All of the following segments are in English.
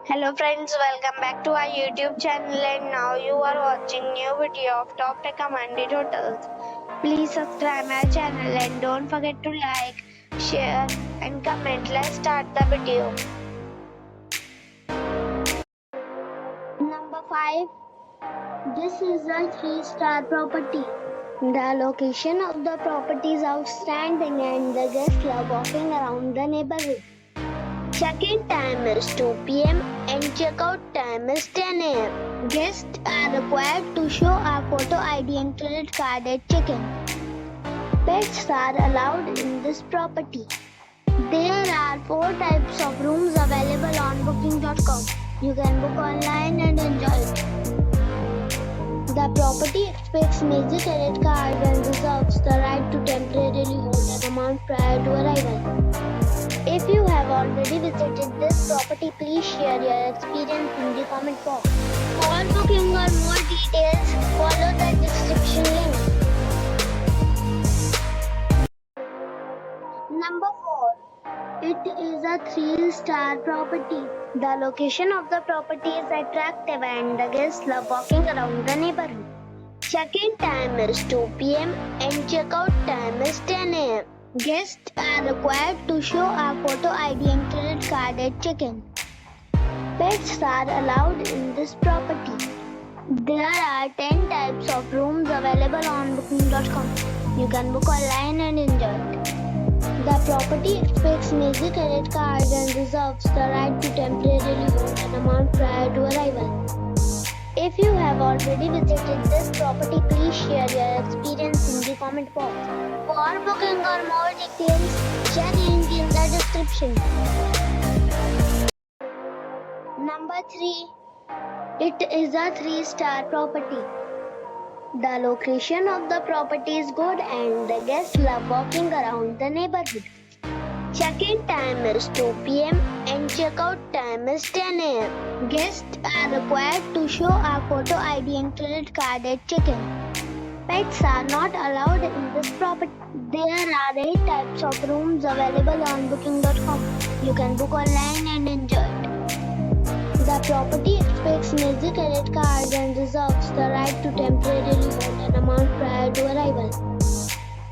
Hello friends, welcome back to our YouTube channel and now you are watching new video of top recommended hotels. Please subscribe my channel and don't forget to like, share and comment. Let's start the video. Number 5. This is a 3-star property. The location of the property is outstanding and the guests love walking around the neighborhood. Check-in time is 2 p.m. and check-out time is 10 a.m. Guests are required to show a photo ID and credit card at check-in. Pets are allowed in this property. There are 4 types of rooms available on booking.com. You can book online and enjoy it. The property expects major credit cards and reserves the right to temporarily hold an amount prior to arrival. If you have already visited this property, please share your experience in the comment box. For booking or more details, follow the description link. Number 4. It is a 3-star property. The location of the property is attractive and the guests love walking around the neighborhood. Check-in time is 2 p.m. and check-out time is 10 a.m. Guests are required to show a photo ID and credit card at check-in. Pets are allowed in this property. There are 10 types of rooms available on booking.com. You can book online and enjoy it. The property expects major credit cards and reserves the right to temporarily hold an amount prior to arrival. If you have already visited this property, please share your experience in the comment box. For booking or more details, check link in the description. Number 3. It is a 3-star property. The location of the property is good and the guests love walking around the neighborhood. Check-in time is 2 p.m. and check-out time is 10 a.m. Guests are required to show a photo ID and credit card at check-in. Pets are not allowed in this property. There are 8 types of rooms available on booking.com. You can book online and enjoy it. The property expects major credit cards and reserves the right to temporarily hold an amount prior to arrival.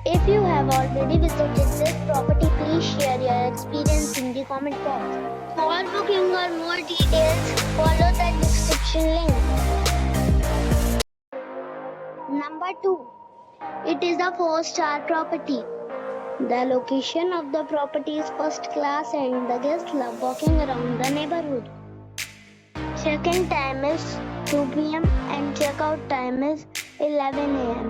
If you have already visited this property, please share your experience in the comment box. For booking or more details, follow the description link. Number 2. It is a 4-star property. The location of the property is first class and the guests love walking around the neighborhood. Check-in time is 2 p.m. and check-out time is 11 a.m.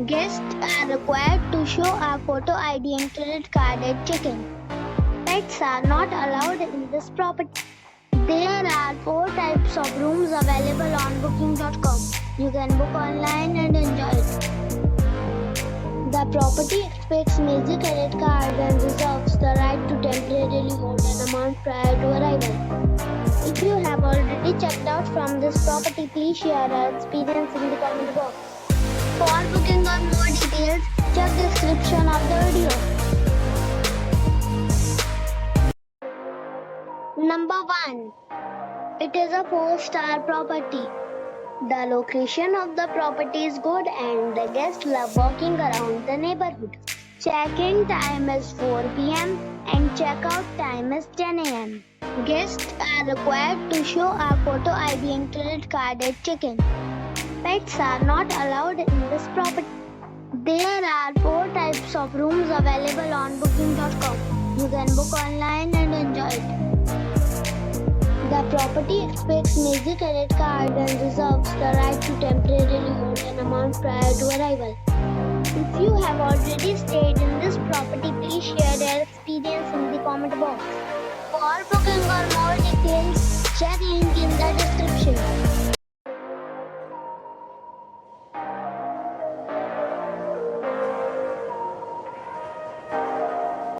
Guests are required to show a photo ID and credit card at check-in. Pets are not allowed in this property. There are 4 types of rooms available on booking.com. You can book online and enjoy it. The property expects major credit cards and reserves the right to temporarily hold an amount prior to arrival. If you have already checked out from this property, please share your experience in the comment box. For booking or more details, check the description of the video. Number 1. It is a 4-star property. The location of the property is good and the guests love walking around the neighborhood. Check-in time is 4 p.m. and check-out time is 10 a.m. Guests are required to show a photo ID and credit card at check-in. Pets are not allowed in this property. There are 4 types of rooms available on booking.com. You can book online and enjoy it. The property expects major credit cards and reserves the right to temporarily hold an amount prior to arrival. If you have already stayed in this property, please share your experience in the comment box. For booking or more details,